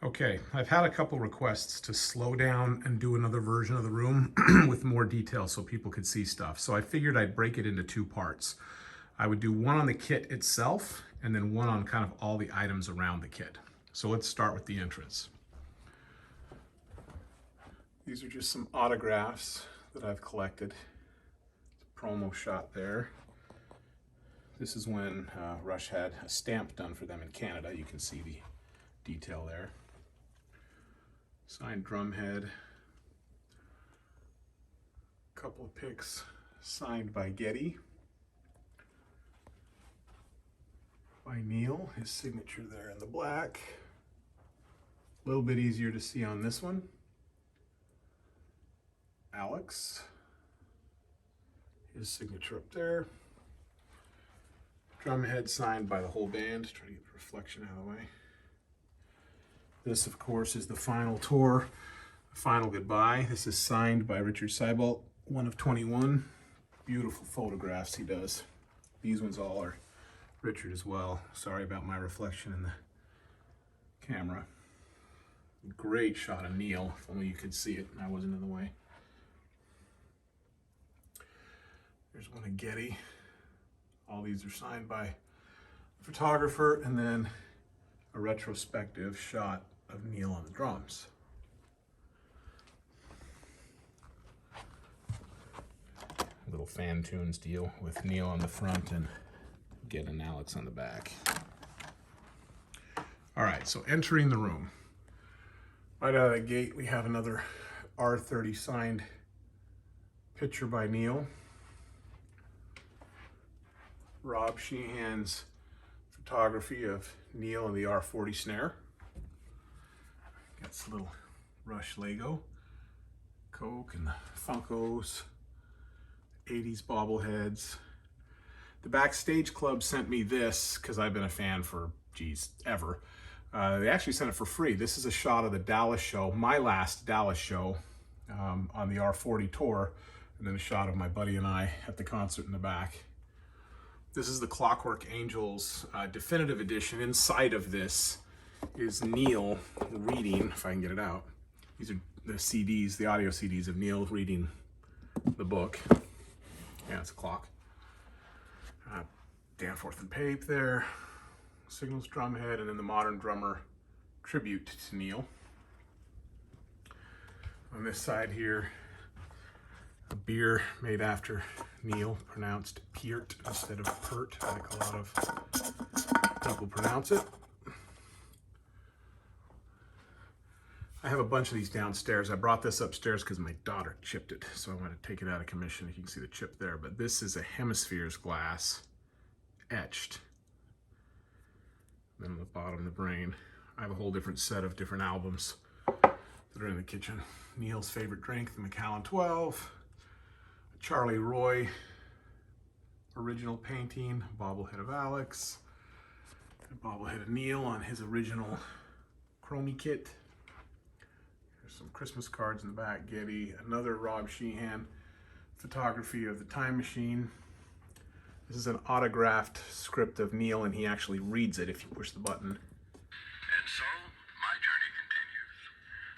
Okay, I've had a couple requests to slow down and do another version of the room with more detail so people could see stuff. So I figured I'd break it into two parts. I would do one on the kit itself and then one on kind of all the items around the kit. So let's start with the entrance. These are just some autographs that I've collected. It's a promo shot there. This is when Rush had a stamp done for them in Canada. You can see the detail there. Signed Drumhead. Couple of pics signed by Getty. By Neil, his signature there in the black. A little bit easier to see on this one. Alex, his signature up there. Drumhead signed by the whole band. Try to get the reflection out of the way. This, of course, is the final tour, final goodbye. This is signed by Richard Seibold, one of 21. Beautiful photographs he does. These ones all are Richard as well. Sorry about my reflection in the camera. Great shot of Neil, if only you could see it and I wasn't in the way. There's one of Getty. All these are signed by the photographer, and then a retrospective shot of Neil on the drums. A little fan tunes deal with Neil on the front and Get and Alex on the back. All right, so entering the room. Right out of the gate, we have another R30 signed picture by Neil. Rob Sheehan's photography of Neil and the R40 snare. Got this little Rush Lego, Coke and the Funkos, 80s bobbleheads. The Backstage Club sent me this because I've been a fan for, geez, ever. They actually sent it for free. This is a shot of the Dallas show, my last Dallas show on the R40 tour, and then a shot of my buddy and I at the concert in the back. This is the Clockwork Angels definitive edition. Inside of this is Neil reading, if I can get it out. These are the CDs, the audio CDs of Neil reading the book. Yeah, it's a clock. Danforth and Pape there. Signals Drumhead, and then the Modern Drummer tribute to Neil. On this side here, a beer made after Neil, pronounced Peart instead of Pert, like a lot of people pronounce it. I have a bunch of these downstairs. I brought this upstairs because my daughter chipped it, so I want to take it out of commission. You can see the chip there, but this is a Hemispheres glass, etched. Then on the bottom, the brain. I have a whole different set of different albums that are in the kitchen. Neil's favorite drink, the Macallan 12. Charlie Roy original painting, bobblehead of Alex, a bobblehead of Neil on his original Chromie kit. There's some Christmas cards in the back, Getty, another Rob Sheehan photography of the Time Machine. This is an autographed script of Neil, and he actually reads it if you push the button. And so, my journey continues.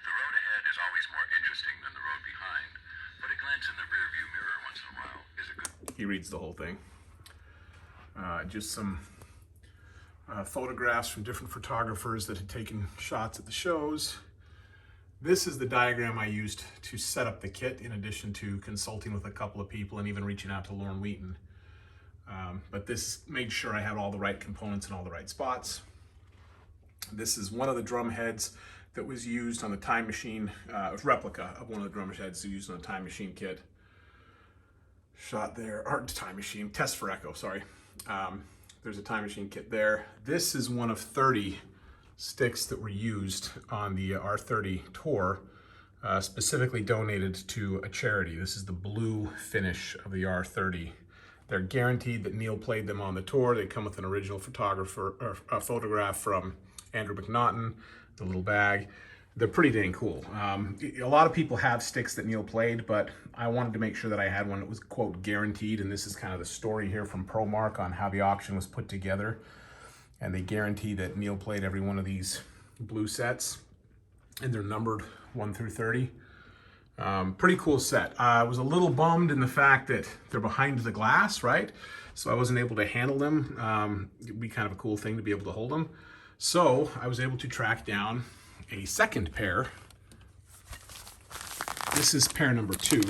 The road ahead is always more interesting than the road behind, but a glance in the rearview mirror once in a while is a good... He reads the whole thing. Just some photographs from different photographers that had taken shots at the shows. This is the diagram I used to set up the kit, in addition to consulting with a couple of people and even reaching out to Lauren Wheaton. But this made sure I had all the right components in all the right spots. This is one of the drum heads that was used on the Time Machine, replica of one of the drum heads used on the Time Machine kit. Shot there, or Time Machine, Test for Echo, sorry. There's a Time Machine kit there. This is one of 30 sticks that were used on the R30 tour, specifically donated to a charity. This is the blue finish of the R30. They're guaranteed that Neil played them on the tour. They come with an original photographer or a photograph from Andrew McNaughton, the little bag. They're pretty dang cool. A lot of people have sticks that Neil played, but I wanted to make sure that I had one that was, quote, guaranteed, and this is kind of the story here from ProMark on how the auction was put together. And they guarantee that Neil played every one of these blue sets. and they're numbered 1 through 30. Pretty cool set. I was a little bummed in the fact that they're behind the glass, right? So I wasn't able to handle them. It'd be kind of a cool thing to be able to hold them. So I was able to track down a second pair. This is pair number 2.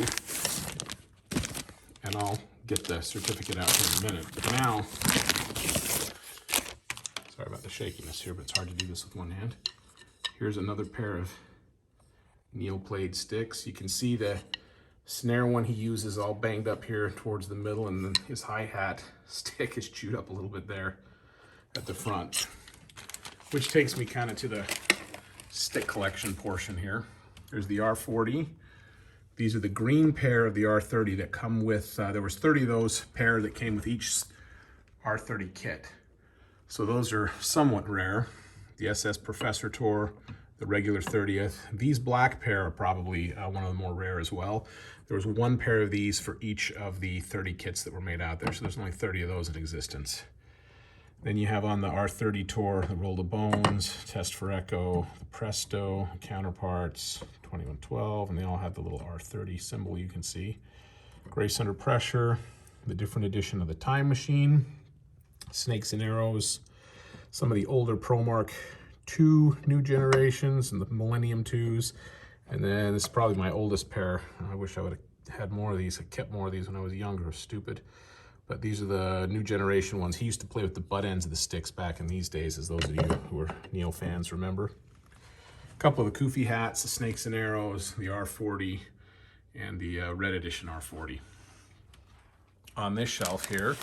And I'll get the certificate out here in a minute. But now, sorry about the shakiness here, but it's hard to do this with one hand. Here's another pair of Neil played sticks. You can see the snare one he uses all banged up here towards the middle, and then his hi-hat stick is chewed up a little bit there at the front. Which takes me kind of to the stick collection portion here. There's the R40. These are the green pair of the R30 that come with, there was 30 of those pair that came with each R30 kit. So those are somewhat rare. The SS Professor Tour, the regular 30th. These black pair are probably one of the more rare as well. There was one pair of these for each of the 30 kits that were made out there, so there's only 30 of those in existence. Then you have on the R30 Tour, the Roll the Bones, Test for Echo, the Presto, Counterparts, 2112, and they all have the little R30 symbol you can see. Grace Under Pressure, the different edition of the Time Machine, Snakes and Arrows, some of the older ProMark 2 new generations and the Millennium 2s, and then this is probably my oldest pair. I wish I would have had more of these. I kept more of these when I was younger, stupid. But these are the new generation ones. He used to play with the butt ends of the sticks back in these days, as those of you who are Neil fans remember. A couple of the Koofy hats, the Snakes and Arrows, the R40, and the Red Edition R40. On this shelf here,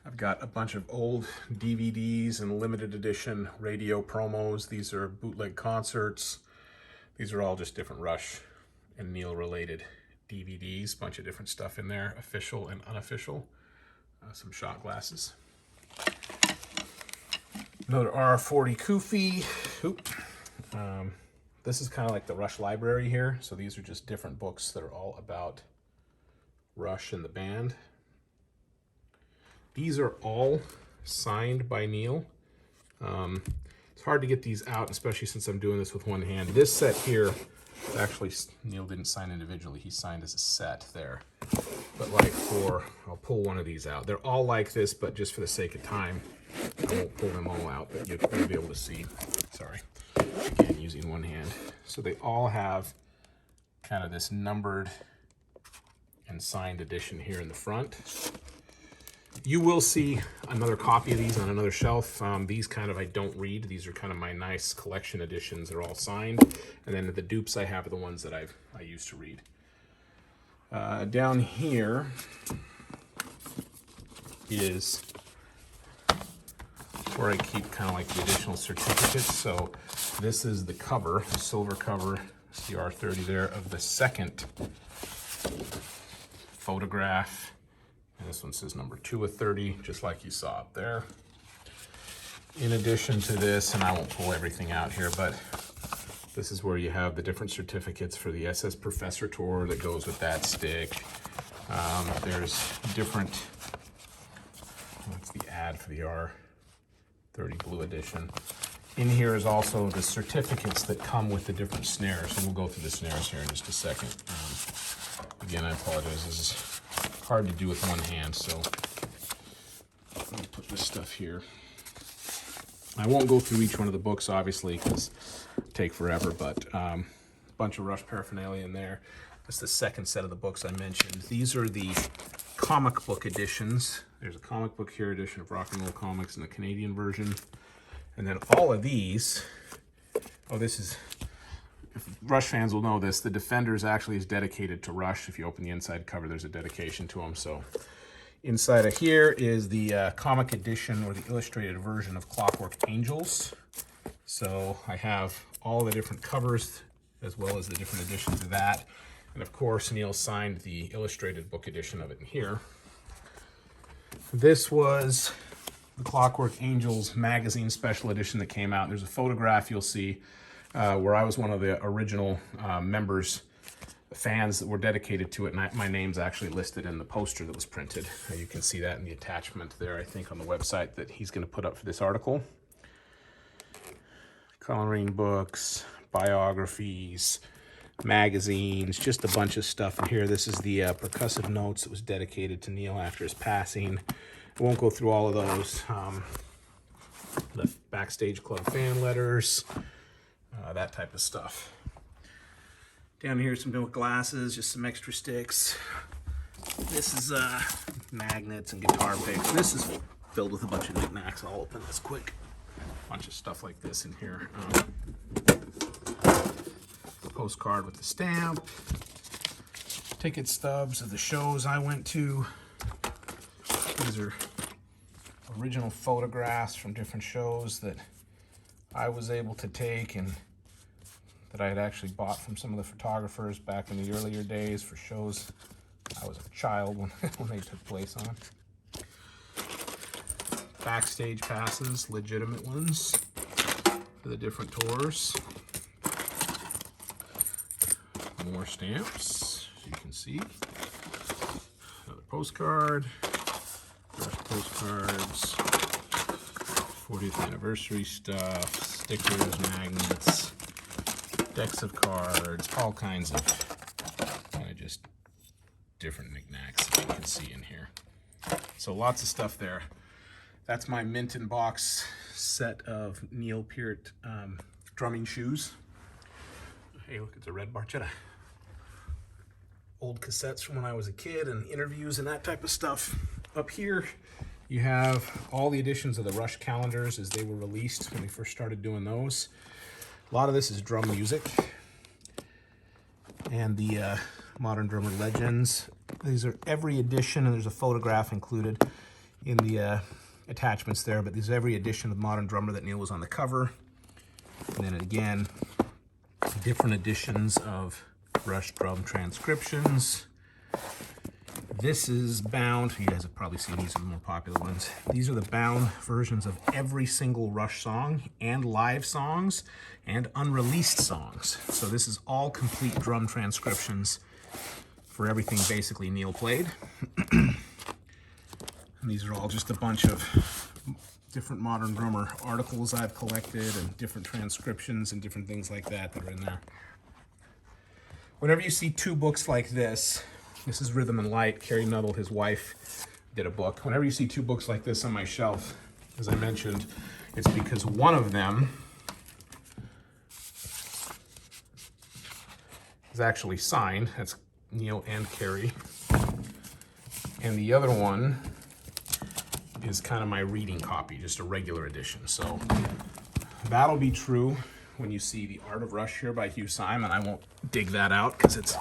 I've got a bunch of old DVDs and limited edition radio promos. These are bootleg concerts. These are all just different Rush and Neil related DVDs. Bunch of different stuff in there, official and unofficial. Some shot glasses. Another R40 Koofy. This is kind of like the Rush library here. So these are just different books that are all about Rush and the band. These are all signed by Neil. It's hard to get these out, especially since I'm doing this with one hand. This set here, actually Neil didn't sign individually. He signed as a set there. But like I'll pull one of these out. They're all like this, but just for the sake of time, I won't pull them all out, but you'll be able to see. Sorry, again, using one hand. So they all have kind of this numbered and signed edition here in the front. You will see another copy of these on another shelf. These kind of I don't read. These are kind of my nice collection editions. They're all signed. And then the dupes I have are the ones that I used to read. Down here is where I keep kind of like the additional certificates. So this is the cover, the silver cover, the R30 there, of the second photograph. And this one says number 2 of 30, just like you saw up there. In addition to this, and I won't pull everything out here, but this is where you have the different certificates for the SS Professor Tour that goes with that stick. There's different, that's the ad for the R30 Blue Edition. In here is also the certificates that come with the different snares, and we'll go through the snares here in just a second. Again, I apologize, this is hard to do with one hand, so I'll put this stuff here. I won't go through each one of the books, obviously, because it'll take forever, but a bunch of Rush paraphernalia in there. That's the second set of the books I mentioned. These are the comic book editions. There's a comic book here edition of Rock and Roll Comics in the Canadian version. And then all of these, this is, if Rush fans will know this, the Defenders actually is dedicated to Rush. If you open the inside cover, there's a dedication to him. So inside of here is the comic edition or the illustrated version of Clockwork Angels. So I have all the different covers as well as the different editions of that. And of course, Neil signed the illustrated book edition of it in here. This was the Clockwork Angels magazine special edition that came out. There's a photograph you'll see where I was one of the original members, fans that were dedicated to it, and my name's actually listed in the poster that was printed. You can see that in the attachment there, I think, on the website that he's going to put up for this article. Coloring books, biographies, magazines, just a bunch of stuff in here. This is the percussive notes that was dedicated to Neil after his passing. I won't go through all of those. The Backstage Club fan letters, that type of stuff. Down here, some milk glasses, just some extra sticks. This is magnets and guitar picks. This is filled with a bunch of knickknacks. I'll open this quick. Bunch of stuff like this in here. Postcard with the stamp. Ticket stubs of the shows I went to. These are original photographs from different shows that I was able to take and that I had actually bought from some of the photographers back in the earlier days for shows I was a child when they took place on. Backstage passes, legitimate ones for the different tours. More stamps, as you can see. Another postcard. Postcards. 40th anniversary stuff. Stickers, magnets. Decks of cards. All kinds of kind of just different knickknacks that you can see in here. So lots of stuff there. That's my mint in box set of Neil Peart drumming shoes. Hey, look, it's a red Barchetta. Old cassettes from when I was a kid and interviews and that type of stuff. Up here, you have all the editions of the Rush calendars as they were released when we first started doing those. A lot of this is drum music. And the Modern Drummer Legends. These are every edition, and there's a photograph included in the attachments there, but there's every edition of Modern Drummer that Neil was on the cover. And then again, different editions of Rush drum transcriptions. This is bound, you guys have probably seen these are the more popular ones. These are the bound versions of every single Rush song and live songs and unreleased songs. So this is all complete drum transcriptions for everything basically Neil played. And these are all just a bunch of different Modern Drummer articles I've collected and different transcriptions and different things like that that are in there. Whenever you see two books like this is Rhythm and Light. Carrie Nuttall, his wife, did a book. Whenever you see two books like this on my shelf, as I mentioned, it's because one of them is actually signed. That's Neil and Carrie. And the other one is kind of my reading copy, just a regular edition. So that'll be true when you see The Art of Rush here by Hugh Simon. I won't dig that out because it's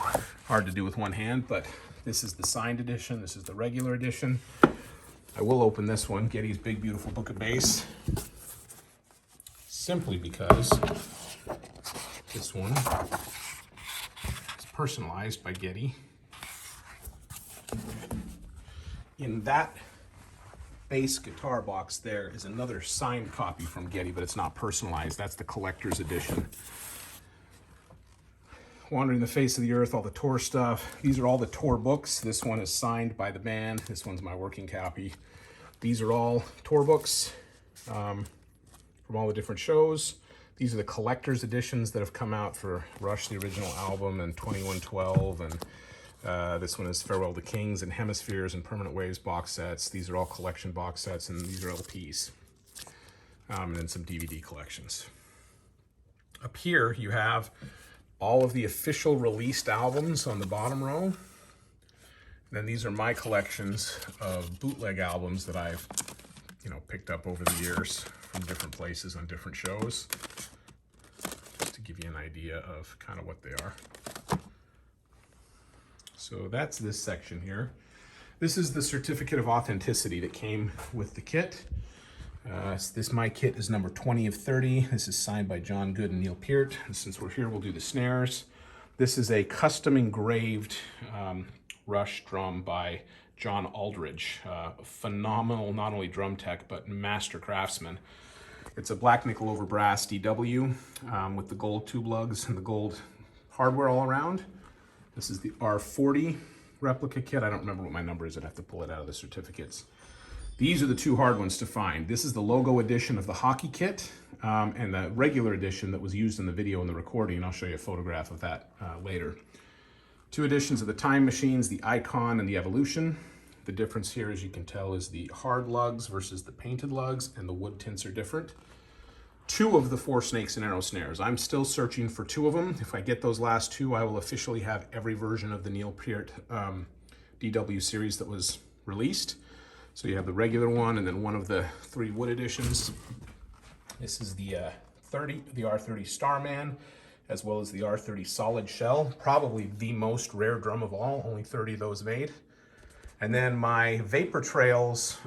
hard to do with one hand, but this is the signed edition. This is the regular edition. I will open this one, Getty's Big Beautiful Book of Bass, simply because this one is personalized by Getty. In that bass guitar box there is another signed copy from Getty, but it's not personalized. That's the collector's edition. Wandering the Face of the Earth, all the tour stuff. These are all the tour books. This one is signed by the band. This one's my working copy. These are all tour books from all the different shows. These are the collector's editions that have come out for Rush, the original album, and 2112, and this one is Farewell to Kings and Hemispheres and Permanent Waves box sets. These are all collection box sets, and these are LPs. And then some DVD collections. Up here, you have all of the official released albums on the bottom row. And then these are my collections of bootleg albums that I've, picked up over the years from different places on different shows, just to give you an idea of kind of what they are. So that's this section here. This is the certificate of authenticity that came with the kit. My kit is number 20 of 30. This is signed by John Good and Neil Peart. And since we're here, we'll do the snares. This is a custom engraved Rush drum by John Aldridge. Phenomenal, not only drum tech, but master craftsman. It's a black nickel over brass DW with the gold tube lugs and the gold hardware all around. This is the R40 replica kit. I don't remember what my number is. I'd have to pull it out of the certificates. These are the two hard ones to find. This is the logo edition of the hockey kit and the regular edition that was used in the video and the recording. I'll show you a photograph of that later. Two editions of the Time Machines, the Icon and the Evolution. The difference here, as you can tell, is the hard lugs versus the painted lugs, and the wood tints are different. Two of the 4 Snakes and Arrow snares. I'm still searching for 2 of them. If I get those last 2, I will officially have every version of the Neil Peart DW series that was released. So you have the regular one and then one of the 3 wood editions. This is the R30 Starman, as well as the R30 Solid Shell. Probably the most rare drum of all, only 30 of those made. And then my Vapor Trails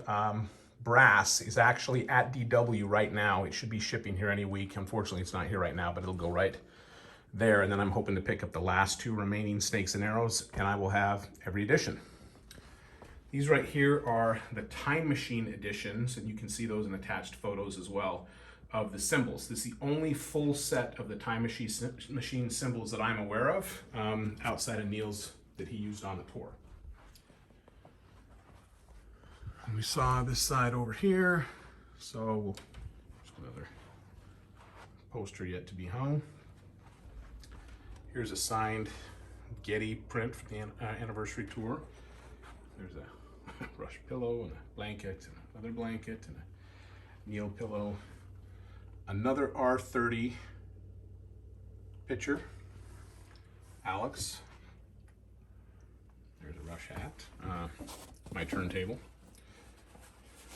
brass is actually at DW right now. It should be shipping here any week. Unfortunately, it's not here right now, but it'll go right there. And then I'm hoping to pick up the last 2 remaining Snakes and Arrows, and I will have every edition. These right here are the Time Machine editions, and you can see those in attached photos as well, of the cymbals. This is the only full set of the Time Machine cymbals that I'm aware of, outside of Neil's that he used on the tour. And we saw this side over here, so there's another poster yet to be hung. Here's a signed Getty print for the anniversary tour. There's a Rush pillow and a blanket and another blanket and a Neil pillow. Another R30 picture. Alex. There's a Rush hat. My turntable.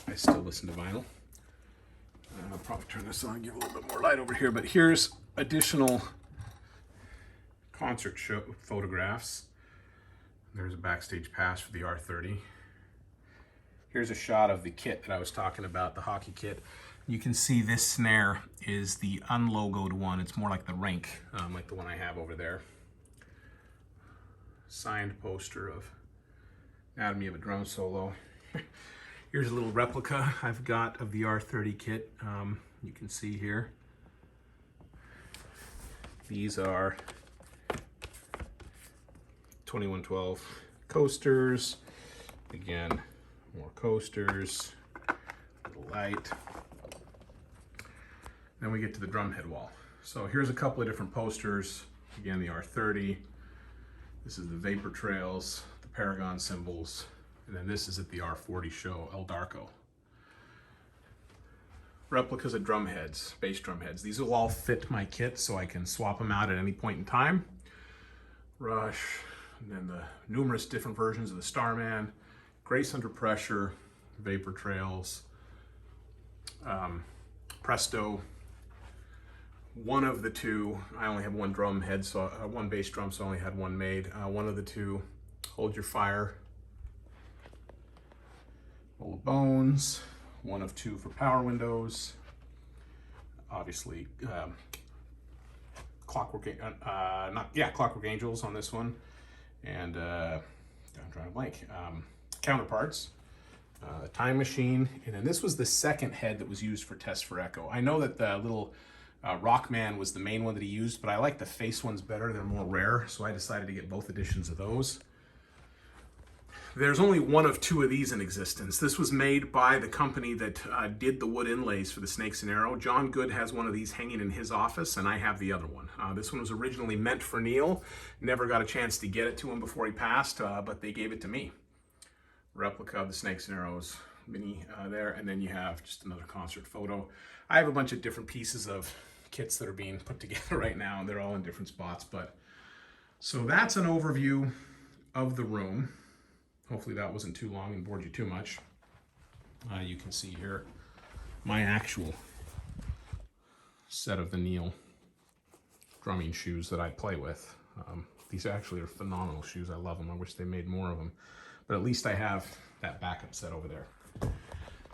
I still listen to vinyl. I'll probably turn this on, give a little bit more light over here, but here's additional concert show photographs. There's a backstage pass for the R30. Here's a shot of the kit that I was talking about, the hockey kit. You can see this snare is the unlogoed one. It's more like the Rink, like the one I have over there. Signed poster of Anatomy of a Drum Solo. Here's a little replica I've got of the R30 kit. You can see here. These are 2112 coasters. Again, more coasters, little light. Then we get to the Drumhead wall. So here's a couple of different posters. Again, the R30. This is the Vapor Trails, the Paragon cymbals, and then this is at the R40 show, El Darko. Replicas of drum heads, bass drum heads. These will all fit my kit so I can swap them out at any point in time. Rush, and then the numerous different versions of the Starman, Grace Under Pressure, Vapor Trails, Presto. One of the 2, I only have 1 drum head, so 1 bass drum, so I only had 1 made. One of the 2, Hold Your Fire, Roll of Bones. 1 of 2 for Power Windows. Obviously, Clockwork Angels on this one, and I'm drawing a blank. Counterparts, Time Machine, and then this was the second head that was used for Test for Echo. I know that the little Rockman was the main one that he used, but I like the face ones better. They're more rare, so I decided to get both editions of those. There's only 1 of 2 of these in existence. This was made by the company that did the wood inlays for the Snakes and Arrow. John Good has one of these hanging in his office, and I have the other one. This one was originally meant for Neil. Never got a chance to get it to him before he passed, but they gave it to me. Replica of the Snakes and Arrows mini there, and then you have just another concert photo. I have a bunch of different pieces of kits that are being put together right now, and they're all in different spots. But so that's an overview of the room. Hopefully that wasn't too long and bored you too much. You can see here my actual set of the Neil drumming shoes that I play with. These actually are phenomenal shoes. I love them. I wish they made more of them. But at least I have that backup set over there.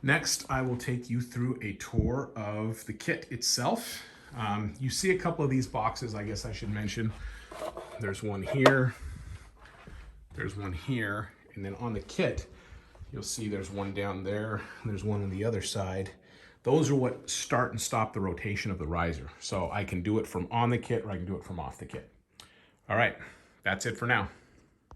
Next, I will take you through a tour of the kit itself. You see a couple of these boxes, I guess I should mention. There's one here. There's one here. And then on the kit, you'll see there's one down there. There's one on the other side. Those are what start and stop the rotation of the riser. So I can do it from on the kit or I can do it from off the kit. All right, that's it for now.